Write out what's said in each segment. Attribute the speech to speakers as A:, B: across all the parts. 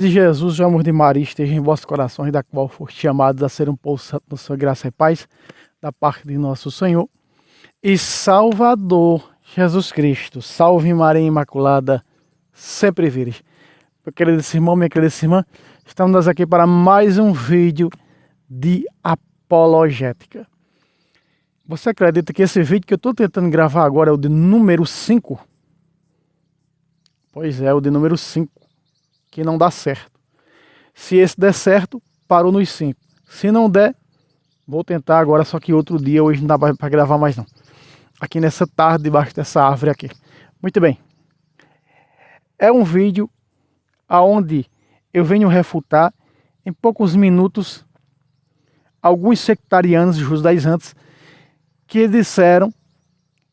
A: De Jesus, o amor de Maria esteja em vossos corações, da qual foste chamados a ser um povo santo na sua graça e paz, da parte de nosso Senhor e Salvador Jesus Cristo. Salve Maria Imaculada, sempre virgem. Meu querido irmão, minha querida irmã, estamos aqui para mais um vídeo de apologética. Você acredita que esse vídeo que eu estou tentando gravar agora é o de número 5? Pois é, o de número 5. Que não dá certo. Se esse der certo, parou nos 5. Se não der, vou tentar agora, só que outro dia, hoje não dá para gravar mais não. Aqui nessa tarde, debaixo dessa árvore aqui. Muito bem. É um vídeo onde eu venho refutar, em poucos minutos, alguns sectarianos judaizantes que disseram,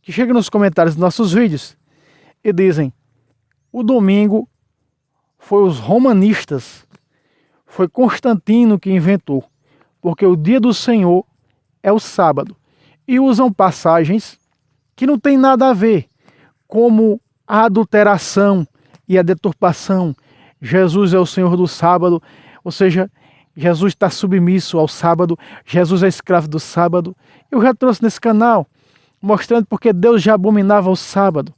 A: que chegam nos comentários dos nossos vídeos e dizem: o domingo foi os romanistas, foi Constantino que inventou, porque o dia do Senhor é o sábado. E usam passagens que não tem nada a ver, como a adulteração e a deturpação. Jesus é o Senhor do sábado, ou seja, Jesus está submisso ao sábado, Jesus é escravo do sábado. Eu já trouxe nesse canal, mostrando porque Deus já abominava o sábado.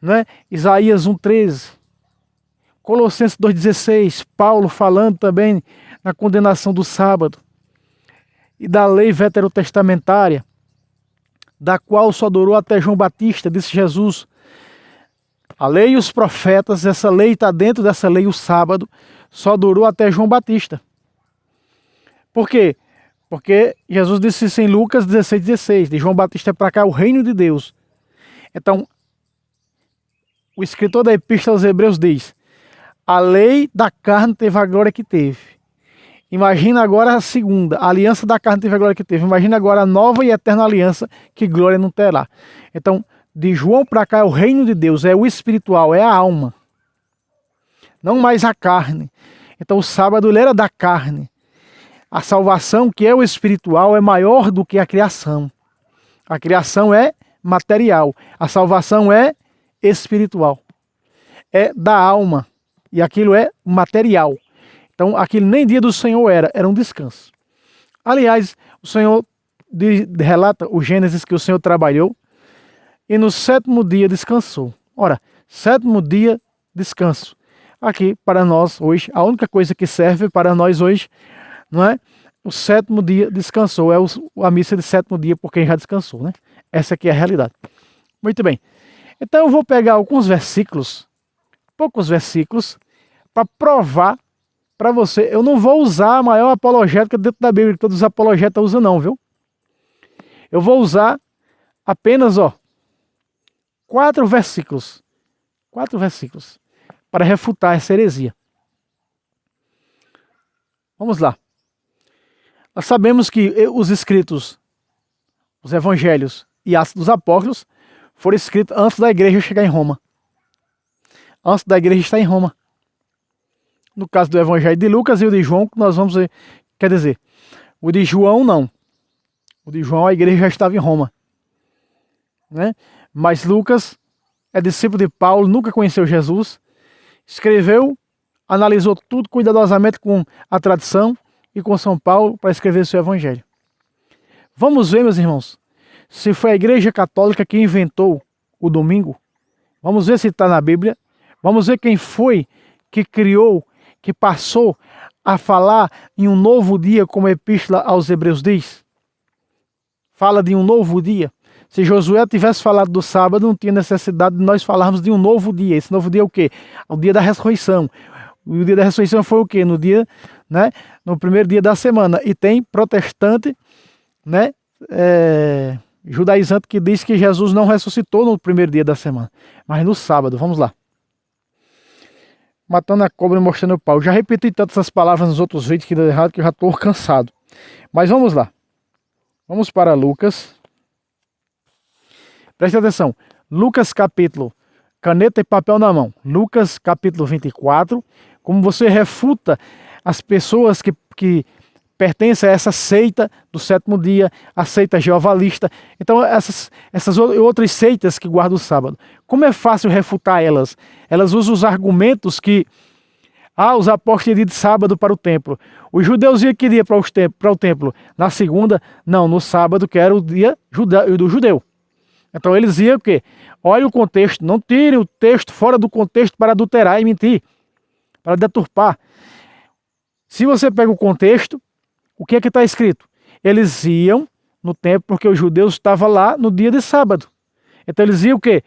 A: Não é? Isaías 1,13. Colossenses 2,16, Paulo falando também na condenação do sábado e da lei veterotestamentária, da qual só durou até João Batista, disse Jesus. A lei e os profetas, essa lei está dentro dessa lei, o sábado, só durou até João Batista. Por quê? Porque Jesus disse isso em Lucas 16,16, de João Batista para cá é o reino de Deus. Então, o escritor da Epístola aos Hebreus diz: a lei da carne teve a glória que teve. Imagina agora a segunda. A aliança da carne teve a glória que teve. Imagina agora a nova e eterna aliança, que glória não terá. Então, de João para cá é o reino de Deus, é o espiritual, é a alma. Não mais a carne. Então o sábado ele era da carne. A salvação, que é o espiritual, é maior do que a criação. A criação é material. A salvação é espiritual. É da alma. E aquilo é material. Então, aquilo nem dia do Senhor era um descanso. Aliás, o Senhor relata o Gênesis que o Senhor trabalhou e no 7º dia descansou. Ora, 7º dia, descanso. Aqui, para nós hoje, a única coisa que serve para nós hoje, não é? O 7º dia descansou. É a missa de 7º dia por quem já descansou, né? Essa aqui é a realidade. Muito bem. Então, eu vou pegar alguns versículos, poucos versículos, para provar para você. Eu não vou usar a maior apologética dentro da Bíblia que todos os apologetas usam não, viu? Eu vou usar apenas, 4 versículos. 4 versículos para refutar essa heresia. Vamos lá. Nós sabemos que os escritos, os evangelhos e Atos dos Apóstolos foram escritos antes da igreja chegar em Roma. Antes da igreja estar em Roma. No caso do Evangelho de Lucas e o de João, nós vamos ver, quer dizer, o de João não. O de João, a igreja já estava em Roma. Né? Mas Lucas é discípulo de Paulo, nunca conheceu Jesus, escreveu, analisou tudo cuidadosamente com a tradição e com São Paulo para escrever seu Evangelho. Vamos ver, meus irmãos, se foi a igreja católica que inventou o domingo. Vamos ver se está na Bíblia. Vamos ver quem foi que criou, que passou a falar em um novo dia, como a Epístola aos Hebreus diz. Fala de um novo dia. Se Josué tivesse falado do sábado, não tinha necessidade de nós falarmos de um novo dia. Esse novo dia é o quê? O dia da ressurreição. O dia da ressurreição foi o quê? No dia, né? No primeiro dia da semana. E tem protestante, né? Judaizante que diz que Jesus não ressuscitou no primeiro dia da semana, mas no sábado. Vamos lá. Matando a cobra e mostrando o pau. Já repeti tantas essas palavras nos outros vídeos que deu errado que eu já estou cansado. Mas vamos lá. Vamos para Lucas. Preste atenção. Lucas capítulo, caneta e papel na mão. Lucas capítulo 24. Como você refuta as pessoas que pertencem a essa seita do 7º dia, a seita jeovalista. Então essas outras seitas que guardam o sábado. Como é fácil refutar elas? Elas usam os argumentos que Os apóstolos iam de sábado para o templo. Os judeus iam que dia para o templo? Na segunda? Não, no sábado, que era o dia do judeu. Então eles iam o quê? Olha o contexto, não tire o texto fora do contexto para adulterar e mentir, para deturpar. Se você pega o contexto, o que é que está escrito? Eles iam no templo porque os judeus estavam lá no dia de sábado. Então eles iam o quê?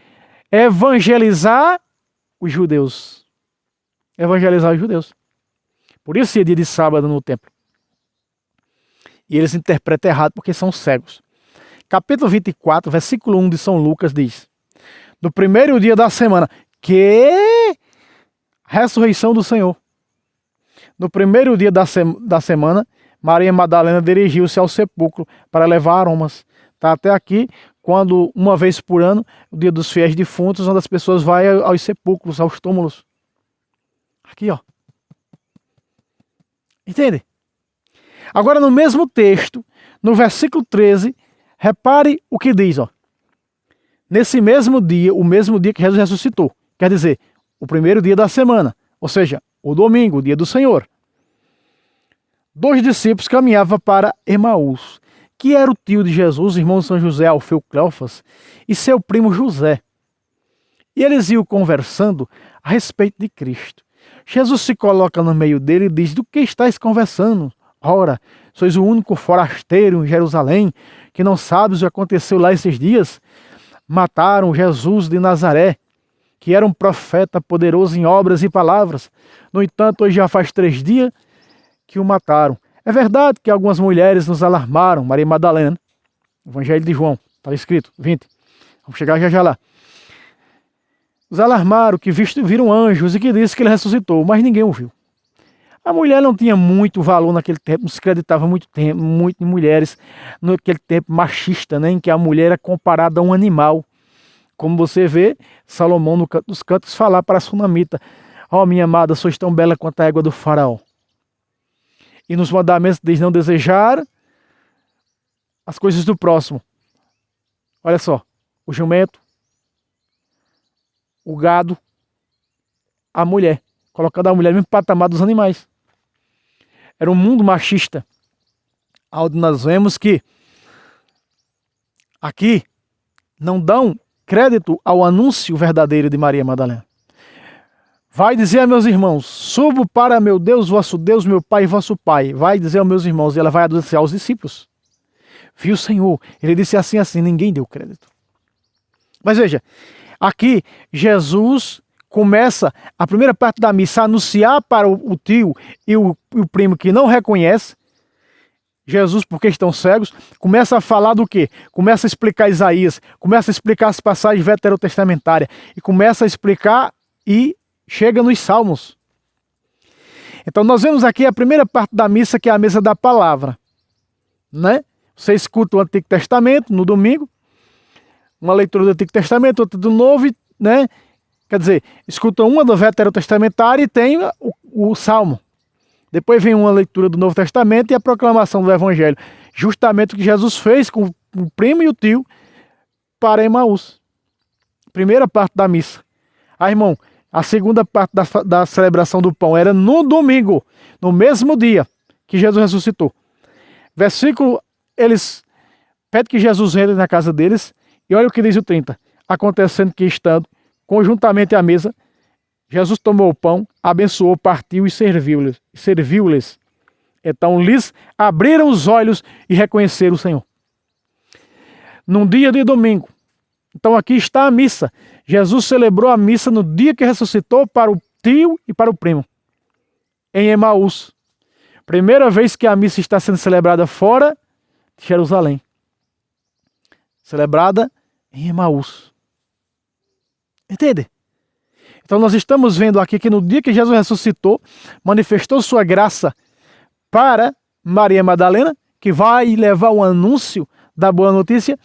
A: Evangelizar os judeus. Evangelizar os judeus. Por isso é dia de sábado no templo. E eles interpretam errado porque são cegos. Capítulo 24, versículo 1 de São Lucas diz: no primeiro dia da semana, que ressurreição do Senhor. No primeiro dia da semana, Maria Madalena dirigiu-se ao sepulcro para levar aromas. Tá até aqui, quando uma vez por ano, o dia dos fiéis defuntos, onde as pessoas vão aos sepulcros, aos túmulos. Aqui, ó. Entende? Agora, no mesmo texto, no versículo 13, repare o que diz, ó. Nesse mesmo dia, o mesmo dia que Jesus ressuscitou. Quer dizer, o primeiro dia da semana, ou seja, o domingo, o dia do Senhor. 2 discípulos caminhavam para Emaús, que era o tio de Jesus, irmão de São José, Alfeu Cleofas, e seu primo José. E eles iam conversando a respeito de Cristo. Jesus se coloca no meio dele e diz: do que estáis conversando? Ora, sois o único forasteiro em Jerusalém que não sabes o que aconteceu lá esses dias? Mataram Jesus de Nazaré, que era um profeta poderoso em obras e palavras. No entanto, hoje já faz 3 dias que o mataram. É verdade que algumas mulheres nos alarmaram, Maria Madalena, Evangelho de João, está escrito, 20. Vamos chegar já lá. Nos alarmaram que viram anjos e que disse que ele ressuscitou, mas ninguém o viu. A mulher não tinha muito valor naquele tempo, não se acreditava muito em mulheres, naquele tempo machista, né, em que a mulher era comparada a um animal. Como você vê, Salomão no Canto dos Cantos falar para a sunamita: ó, minha amada, sois tão bela quanto a égua do faraó. E nos mandamentos diz: não desejar as coisas do próximo. Olha só, o jumento, o gado, a mulher, colocando a mulher no mesmo patamar dos animais. Era um mundo machista, onde nós vemos que aqui não dão crédito ao anúncio verdadeiro de Maria Madalena. Vai dizer a meus irmãos: subo para meu Deus, meu Pai e vosso Pai. Vai dizer aos meus irmãos, e ela vai anunciar aos discípulos. Viu o Senhor? Ele disse assim, ninguém deu crédito. Mas veja, aqui Jesus começa a primeira parte da missa a anunciar para o tio e o primo que não reconhece Jesus porque estão cegos, começa a falar do quê? Começa a explicar Isaías, começa a explicar as passagens veterotestamentárias e começa a explicar e chega nos Salmos. Então nós vemos aqui a primeira parte da missa, que é a mesa da palavra, né? Você escuta o Antigo Testamento no domingo, uma leitura do Antigo Testamento, outra do Novo, né? Quer dizer, escuta uma do veterotestamentário e tem o Salmo. Depois vem uma leitura do Novo Testamento e a proclamação do Evangelho. Justamente o que Jesus fez com o primo e o tio para Emaús. Primeira parte da missa. Irmão, a segunda parte da celebração do pão era no domingo, no mesmo dia que Jesus ressuscitou. Versículo, eles pedem que Jesus entre na casa deles e olha o que diz o 30. Acontecendo que estando conjuntamente à mesa, Jesus tomou o pão, abençoou, partiu e serviu-lhes. Então lhes abriram os olhos e reconheceram o Senhor. Num dia de domingo. Então aqui está a missa. Jesus celebrou a missa no dia que ressuscitou para o tio e para o primo. Em Emaús. Primeira vez que a missa está sendo celebrada fora de Jerusalém. Celebrada em Emaús. Entende? Então nós estamos vendo aqui que no dia que Jesus ressuscitou, manifestou sua graça para Maria Madalena, que vai levar o anúncio da boa notícia,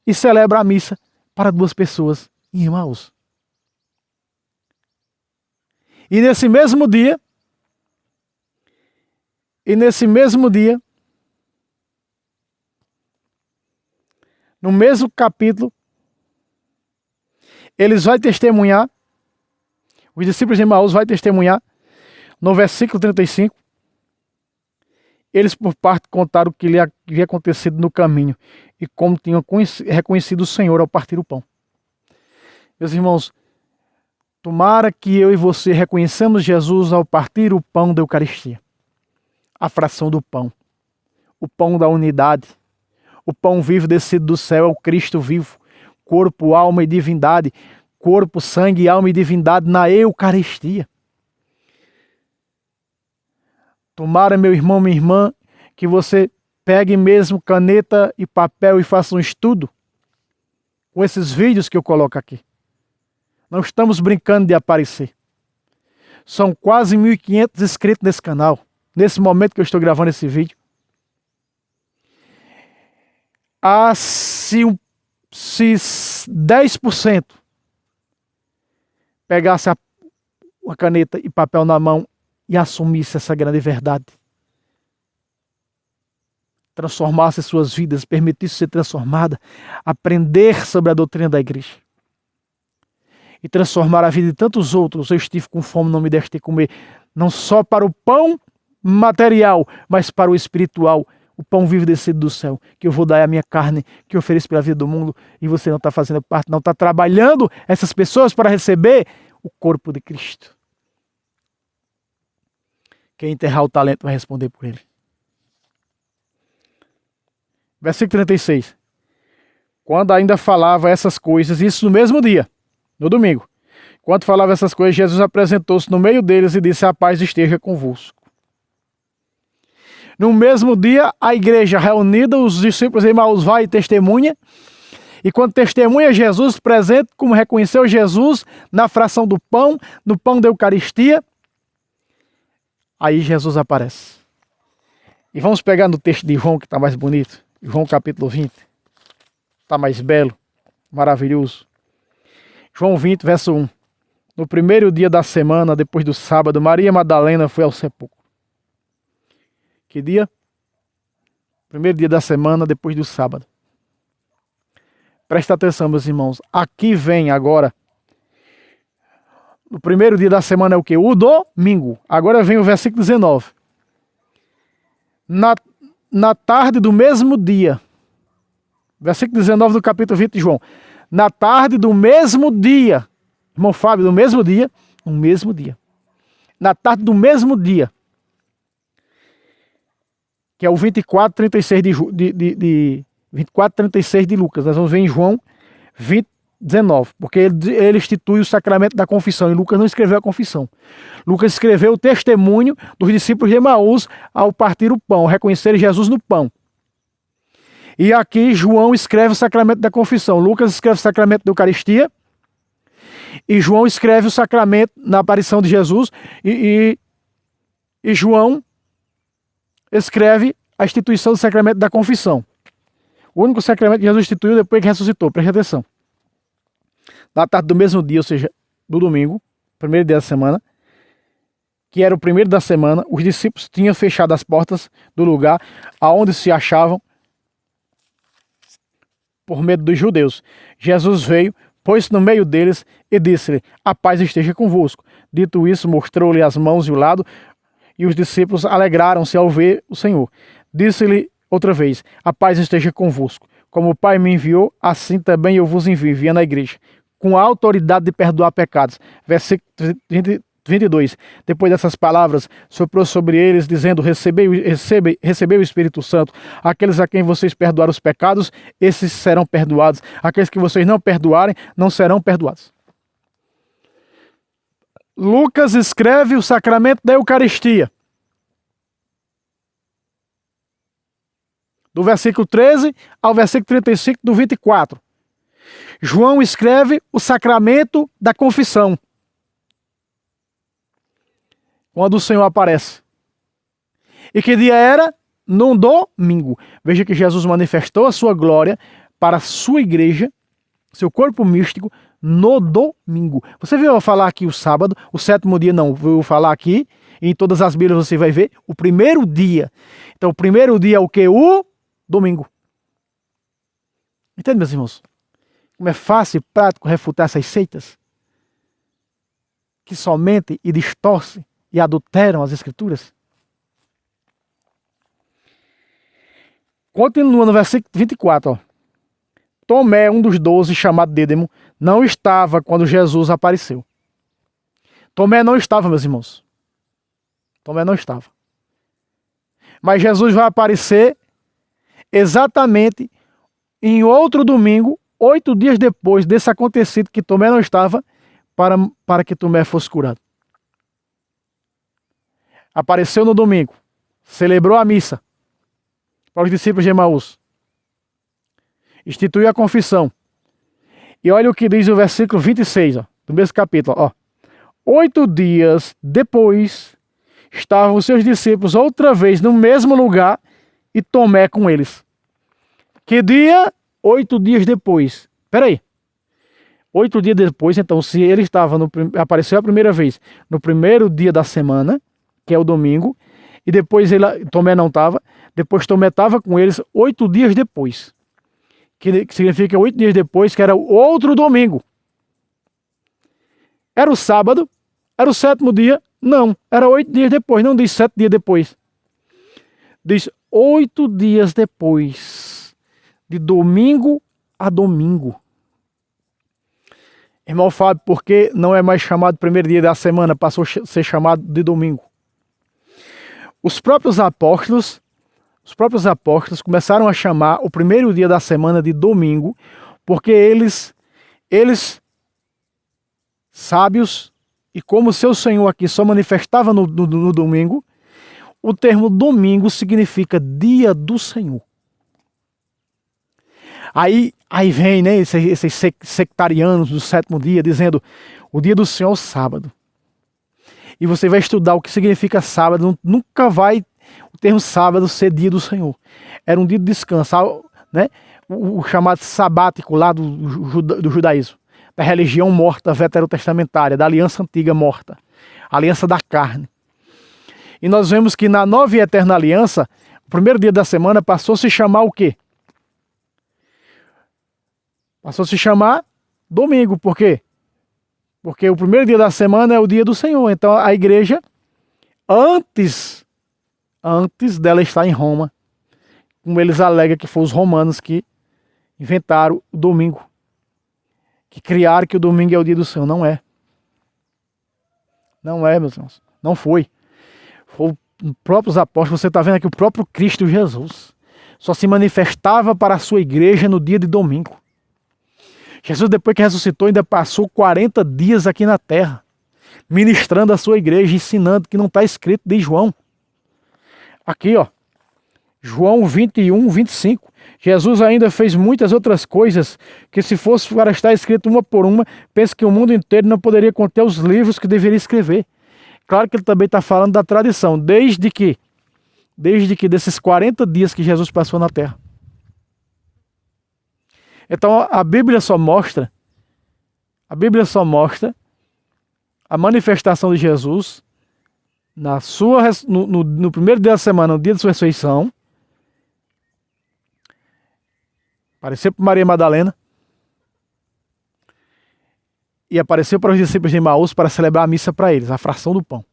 A: e celebra a missa para 2 pessoas em Emaús. E nesse mesmo dia, no mesmo capítulo, eles vão testemunhar, os discípulos de Emaús vão testemunhar No versículo 35, eles por parte contaram o que lhe havia acontecido no caminho e como tinham reconhecido o Senhor ao partir o pão. Meus irmãos, tomara que eu e você reconheçamos Jesus ao partir o pão da Eucaristia. A fração do pão. O pão da unidade. O pão vivo descido do céu é o Cristo vivo. Corpo, alma e divindade. Corpo, sangue, alma e divindade na Eucaristia. Tomara, meu irmão, minha irmã, que você pegue mesmo caneta e papel e faça um estudo com esses vídeos que eu coloco aqui. Não estamos brincando de aparecer. São quase 1.500 inscritos nesse canal, nesse momento que eu estou gravando esse vídeo. Se 10% pegasse uma caneta e papel na mão e assumisse essa grande verdade, transformasse suas vidas, permitisse ser transformada, aprender sobre a doutrina da igreja e transformar a vida de tantos outros. Eu estive com fome, não me deste comer, não só para o pão material, mas para o espiritual, o pão vivo descido do céu, que eu vou dar a minha carne, que eu ofereço pela vida do mundo, e você não está fazendo parte, não está trabalhando essas pessoas para receber o corpo de Cristo. Quem enterrar o talento vai responder por ele. Versículo 36. Quando ainda falava essas coisas, isso no mesmo dia, no domingo. Quando falava essas coisas, Jesus apresentou-se no meio deles e disse: a paz esteja convosco. No mesmo dia, a igreja reunida, os discípulos de Emaús vai e testemunha. E quando testemunha Jesus presente, como reconheceu Jesus na fração do pão, no pão da Eucaristia, aí Jesus aparece. E vamos pegar no texto de João, que está mais bonito. João capítulo 20. Está mais belo, maravilhoso. João 20, verso 1. No primeiro dia da semana, depois do sábado, Maria Madalena foi ao sepulcro. Que dia? Primeiro dia da semana, depois do sábado. Presta atenção, meus irmãos. Aqui vem agora. O primeiro dia da semana é o quê? O domingo. Agora vem o versículo 19. Na tarde do mesmo dia. Versículo 19 do capítulo 20 de João. Na tarde do mesmo dia. Irmão Fábio, do mesmo dia. No mesmo dia. Na tarde do mesmo dia. Que é o 24, 36 de 24, 36 de Lucas. Nós vamos ver em João 20, 19. Porque ele institui o sacramento da confissão. E Lucas não escreveu a confissão. Lucas escreveu o testemunho dos discípulos de Emaús ao partir o pão, reconhecerem Jesus no pão. E aqui João escreve o sacramento da confissão. Lucas escreve o sacramento da Eucaristia. E João escreve o sacramento na aparição de Jesus. E João escreve a instituição do sacramento da confissão. O único sacramento que Jesus instituiu depois que ressuscitou. Preste atenção. Na tarde do mesmo dia, ou seja, do domingo, primeiro dia da semana, que era o primeiro da semana, os discípulos tinham fechado as portas do lugar aonde se achavam por medo dos judeus. Jesus veio, pôs-se no meio deles e disse-lhe: a paz esteja convosco. Dito isso, mostrou-lhe as mãos e o lado, e os discípulos alegraram-se ao ver o Senhor. Disse-lhe outra vez: a paz esteja convosco. Como o Pai me enviou, assim também eu vos envio. Via na igreja, com a autoridade de perdoar pecados. Versículo 22. Depois dessas palavras, soprou sobre eles, dizendo: recebei o Espírito Santo. Aqueles a quem vocês perdoarem os pecados, esses serão perdoados. Aqueles que vocês não perdoarem, não serão perdoados. Lucas escreve o sacramento da Eucaristia. Do versículo 13 ao versículo 35 do 24. João escreve o sacramento da confissão. Quando o Senhor aparece. E que dia era? No domingo. Veja que Jesus manifestou a sua glória para a sua igreja, seu corpo místico, no domingo. Você viu eu falar aqui o sábado, o sétimo dia não, vou falar aqui, e em todas as Bíblias você vai ver o primeiro dia. Então o primeiro dia é o que? O domingo. Entende, meus irmãos? Como é fácil e prático refutar essas seitas que somente e distorcem e adulteram as Escrituras? Continua no versículo 24. Ó. Tomé, um dos 12, chamado Dídimo, não estava quando Jesus apareceu. Tomé não estava, meus irmãos. Tomé não estava. Mas Jesus vai aparecer exatamente em outro domingo, 8 dias depois desse acontecido que Tomé não estava, para que Tomé fosse curado. Apareceu no domingo, celebrou a missa para os discípulos de Emaús, instituiu a confissão. E olha o que diz o versículo 26, ó, do mesmo capítulo. Ó. 8 dias depois, estavam os seus discípulos outra vez no mesmo lugar e Tomé com eles. Que dia? 8 dias depois. Espera aí. 8 dias depois, então, se ele estava apareceu a primeira vez no primeiro dia da semana, que é o domingo, e depois Tomé não estava, depois Tomé estava com eles 8 dias depois. Que significa 8 dias depois, que era o outro domingo. Era o sábado? Era o 7º dia? Não, era 8 dias depois, não diz 7 dias depois. Diz 8 dias depois, de domingo a domingo. Irmão Fábio, por que não é mais chamado primeiro dia da semana, passou a ser chamado de domingo? Os próprios apóstolos começaram a chamar o primeiro dia da semana de domingo, porque eles sábios, e como seu Senhor aqui só manifestava no domingo, o termo domingo significa dia do Senhor. Aí vem, né, esses sectarianos do 7º dia dizendo o dia do Senhor é o sábado. E você vai estudar o que significa sábado, nunca vai o termo sábado ser dia do Senhor. Era um dia de descanso, né? O chamado sabático lá do judaísmo, da religião morta veterotestamentária, da aliança antiga morta, a aliança da carne. E nós vemos que na nova e eterna aliança, o primeiro dia da semana passou a se chamar o quê? Passou a se chamar domingo. Por quê? Porque o primeiro dia da semana é o dia do Senhor. Então a igreja, antes dela estar em Roma, como eles alegam que foram os romanos que inventaram o domingo, que criaram que o domingo é o dia do Senhor. Não é. Não é, meus irmãos. Não foi. Foi os próprios apóstolos. Você está vendo aqui o próprio Cristo Jesus só se manifestava para a sua igreja no dia de domingo. Jesus, depois que ressuscitou, ainda passou 40 dias aqui na terra, ministrando a sua igreja, ensinando que não está escrito de João. Aqui, ó, João 21, 25. Jesus ainda fez muitas outras coisas que, se fosse para estar escrito uma por uma, penso que o mundo inteiro não poderia conter os livros que deveria escrever. Claro que ele também está falando da tradição, desde que desses 40 dias que Jesus passou na terra. Então a Bíblia só mostra a manifestação de Jesus no primeiro dia da semana, no dia da sua ressurreição. Apareceu para Maria Madalena e apareceu para os discípulos de Emaús para celebrar a missa para eles, a fração do pão.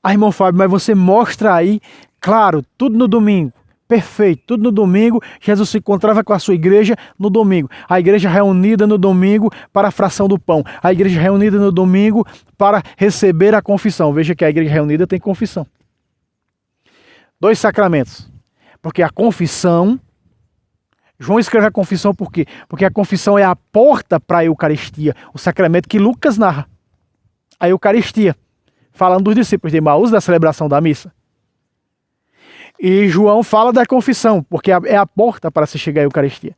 A: Ah, irmão Fábio, mas você mostra aí, claro, tudo no domingo. Perfeito, tudo no domingo. Jesus se encontrava com a sua igreja no domingo. A igreja reunida no domingo para a fração do pão. A igreja reunida no domingo para receber a confissão. Veja que a igreja reunida tem confissão. 2 sacramentos. Porque a confissão... João escreve a confissão por quê? Porque a confissão é a porta para a Eucaristia. O sacramento que Lucas narra. A Eucaristia. Falando dos discípulos de Emaús, da celebração da missa. E João fala da confissão, porque é a porta para se chegar à Eucaristia.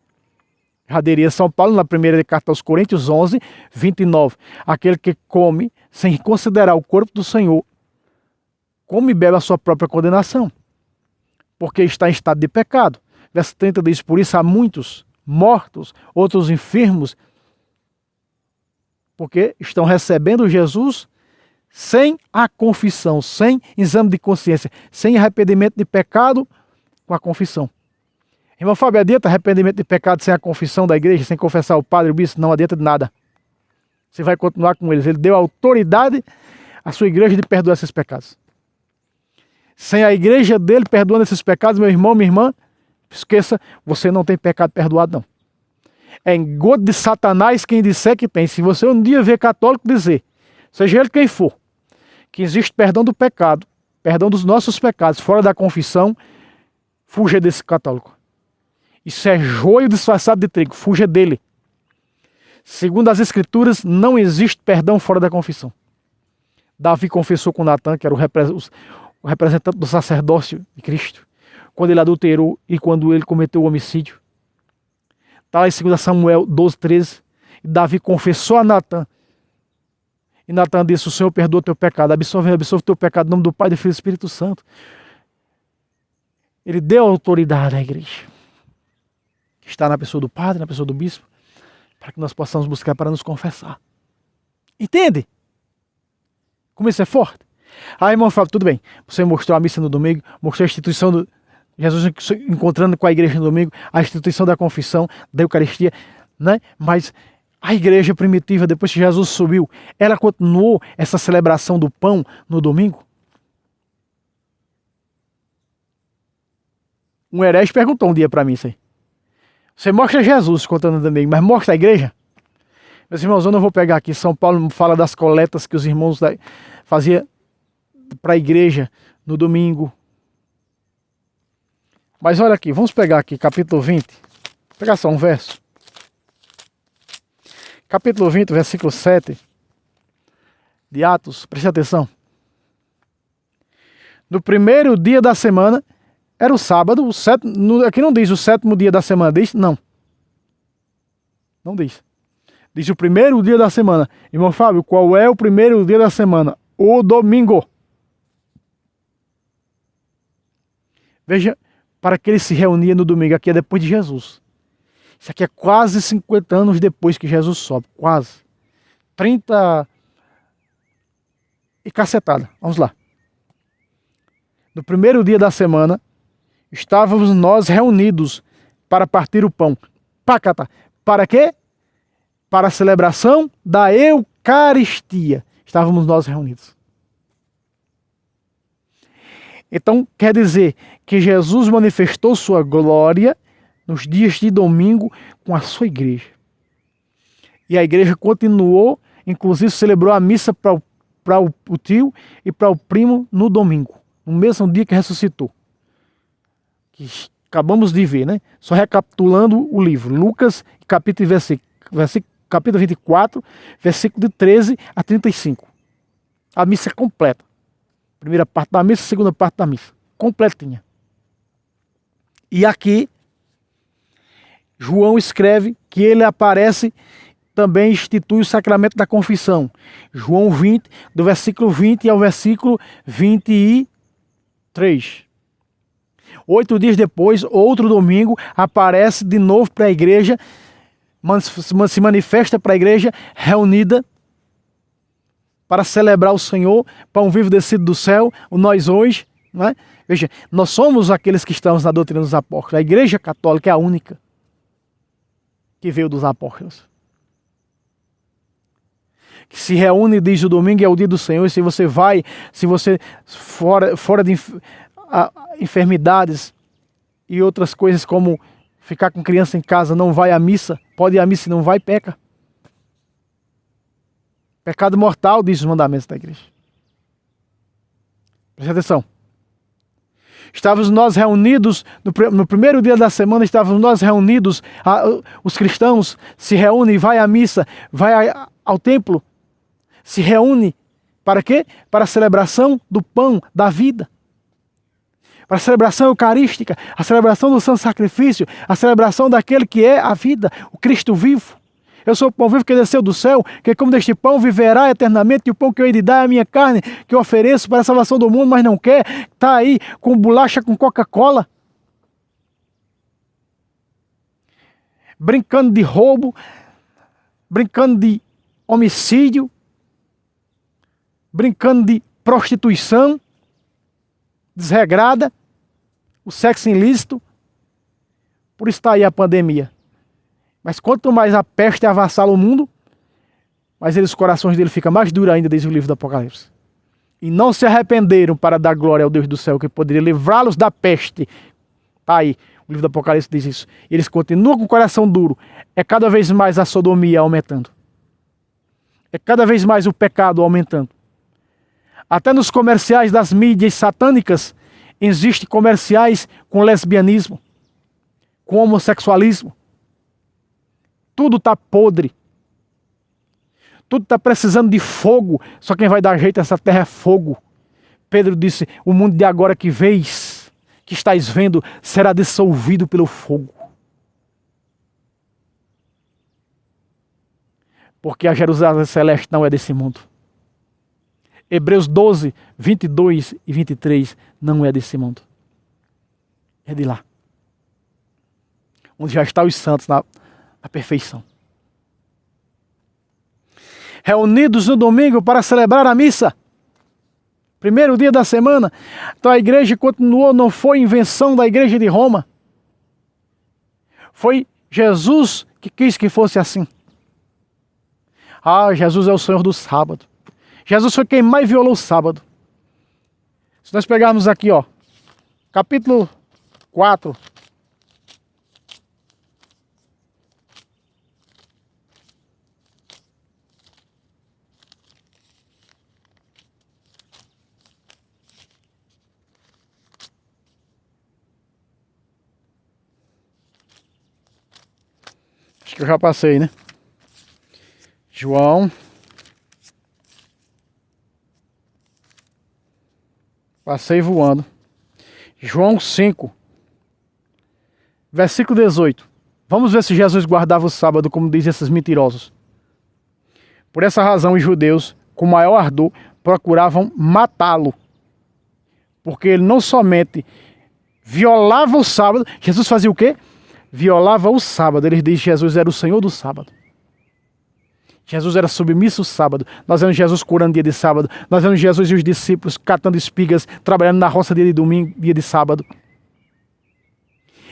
A: Raderia São Paulo, na primeira carta aos Coríntios 11, 29. Aquele que come sem considerar o corpo do Senhor, come e bebe a sua própria condenação, porque está em estado de pecado. Verso 30 diz, por isso há muitos mortos, outros enfermos, porque estão recebendo Jesus sem a confissão, sem exame de consciência, sem arrependimento de pecado com a confissão. Irmão Fábio, adianta arrependimento de pecado sem a confissão da igreja, sem confessar o padre, o bispo? Não adianta de nada. Você vai continuar com eles. Ele deu autoridade a sua igreja de perdoar esses pecados. Sem a igreja dele perdoando esses pecados, meu irmão, minha irmã, esqueça, você não tem pecado perdoado, não. É engodo de Satanás quem disser que tem. Se você um dia ver católico dizer, seja ele quem for, que existe perdão do pecado, perdão dos nossos pecados fora da confissão, fuja desse católico. Isso é joio disfarçado de trigo, fuja dele. Segundo as Escrituras, não existe perdão fora da confissão. Davi confessou com Natan, que era o representante do sacerdócio de Cristo, quando ele adulterou e quando ele cometeu o homicídio. Está lá em 2 Samuel 12:13. Davi confessou a Natan. E Natan disse: o Senhor perdoa o teu pecado, absolve o teu pecado em nome do Pai, do Filho e do Espírito Santo. Ele deu autoridade à igreja, que está na pessoa do padre, na pessoa do bispo, para que nós possamos buscar para nos confessar. Entende? Como isso é forte? Aí, irmão, fala, tudo bem, você mostrou a missa no domingo, mostrou a instituição do Jesus encontrando com a igreja no domingo, a instituição da confissão, da Eucaristia, né? Mas a igreja primitiva, depois que Jesus subiu, ela continuou essa celebração do pão no domingo? Um herege perguntou um dia para mim isso aí. Você mostra Jesus contando no domingo, mas mostra a igreja? Meus irmãos, eu não vou pegar aqui. São Paulo fala das coletas que os irmãos faziam para a igreja no domingo. Mas olha aqui, vamos pegar aqui capítulo 20. Vou pegar só um verso. Capítulo 20, versículo 7 de Atos, preste atenção. No primeiro dia da semana, era o sábado, aqui não diz o sétimo dia da semana, diz? Não. Não diz. Diz o primeiro dia da semana. Irmão Fábio, qual é o primeiro dia da semana? O domingo. Veja, para que ele se reunia no domingo, aqui é depois de Jesus. Isso aqui é quase 50 anos depois que Jesus sobe, quase. 30 e cacetada, vamos lá. No primeiro dia da semana, estávamos nós reunidos para partir o pão. Pacata. Para quê? Para a celebração da Eucaristia. Estávamos nós reunidos. Então, quer dizer que Jesus manifestou sua glória nos dias de domingo com a sua igreja. E a igreja continuou, inclusive celebrou a missa para o tio e para o primo no domingo, no mesmo dia que ressuscitou. Que acabamos de ver, né? Só recapitulando o livro. Lucas, capítulo 24, versículo de 13 a 35. A missa é completa. Primeira parte da missa, segunda parte da missa. Completinha. E aqui, João escreve que ele aparece, também institui o sacramento da confissão. João 20, do versículo 20 ao versículo 23. 8 dias depois, outro domingo, aparece de novo para a igreja, se manifesta para a igreja reunida para celebrar o Senhor, pão vivo descido do céu, o nós hoje, não é? Veja, nós somos aqueles que estamos na doutrina dos apóstolos. A igreja católica é a única que veio dos apóstolos. Que se reúne, diz o domingo é o dia do Senhor, e se você fora de enfermidades e outras coisas como ficar com criança em casa, não vai à missa, pode ir à missa e não vai, peca. Pecado mortal, diz os mandamentos da igreja. Preste atenção. Estávamos nós reunidos, no primeiro dia da semana, estávamos nós reunidos, os cristãos se reúnem, vai à missa, vai ao templo, se reúne, para quê? Para a celebração do pão da vida. Para a celebração eucarística, a celebração do santo sacrifício, a celebração daquele que é a vida, o Cristo vivo. Eu sou o pão vivo que desceu do céu, que como deste pão viverá eternamente, e o pão que eu hei de dar é a minha carne, que eu ofereço para a salvação do mundo, mas não quer. Está aí com bolacha, com Coca-Cola. Brincando de roubo, brincando de homicídio, brincando de prostituição desregrada, o sexo ilícito. Por isso está aí a pandemia. Mas quanto mais a peste avassala o mundo, mais os corações dele ficam mais duros ainda, diz o livro do Apocalipse. e não se arrependeram para dar glória ao Deus do céu, que poderia livrá-los da peste. Está aí, o livro do Apocalipse diz isso. Eles continuam com o coração duro. É cada vez mais a sodomia aumentando. É cada vez mais o pecado aumentando. Até nos comerciais das mídias satânicas, existem comerciais com lesbianismo, com homossexualismo. Tudo está podre. Tudo está precisando de fogo. Só quem vai dar jeito nessa terra é fogo. Pedro disse, o mundo de agora que vês, que estáis vendo, será dissolvido pelo fogo. Porque a Jerusalém celeste não é desse mundo. Hebreus 12, 22 e 23 não é desse mundo. É de lá. Onde já estão os santos na perfeição. Reunidos no domingo para celebrar a missa. Primeiro dia da semana. Então a igreja continuou, não foi invenção da igreja de Roma. Foi Jesus que quis que fosse assim. Ah, Jesus é o Senhor do sábado. Jesus foi quem mais violou o sábado. Se nós pegarmos aqui, ó, capítulo 4. Acho que eu já passei, né? João. Passei voando. João 5. Versículo 18. Vamos ver se Jesus guardava o sábado, como dizem esses mentirosos. Por essa razão, os judeus, com maior ardor, procuravam matá-lo. Porque ele não somente violava o sábado. Jesus fazia o quê? Violava o sábado. Eles dizem que Jesus era o Senhor do sábado. Jesus era submisso ao sábado. Nós vemos Jesus curando dia de sábado. Nós vemos Jesus e os discípulos catando espigas, trabalhando na roça dia de domingo, dia de sábado.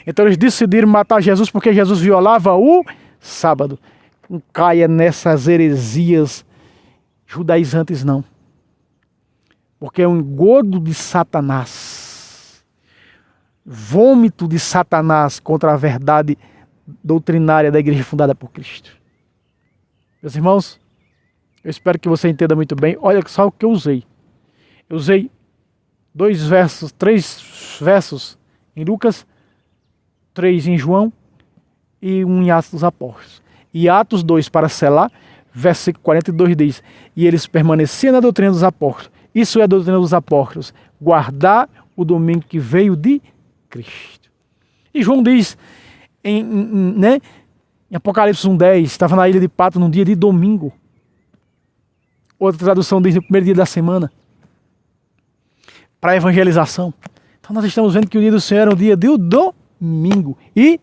A: Então eles decidiram matar Jesus porque Jesus violava o sábado. Não caia nessas heresias judaizantes, não. Porque é um engodo de Satanás. Vômito de Satanás contra a verdade doutrinária da igreja fundada por Cristo. Meus irmãos, eu espero que você entenda muito bem. Olha só o que eu usei. Eu usei 3 versos em Lucas, 3 em João e 1 em Atos dos Apóstolos. E Atos 2 para selar, versículo 42 diz, e eles permaneciam na doutrina dos apóstolos. Isso é a doutrina dos apóstolos, guardar o domingo que veio de Cristo. E João diz, em Apocalipse 1:10, estava na ilha de Patmos num dia de domingo. Outra tradução diz no primeiro dia da semana. Para a evangelização. Então nós estamos vendo que o dia do Senhor era um dia de domingo. E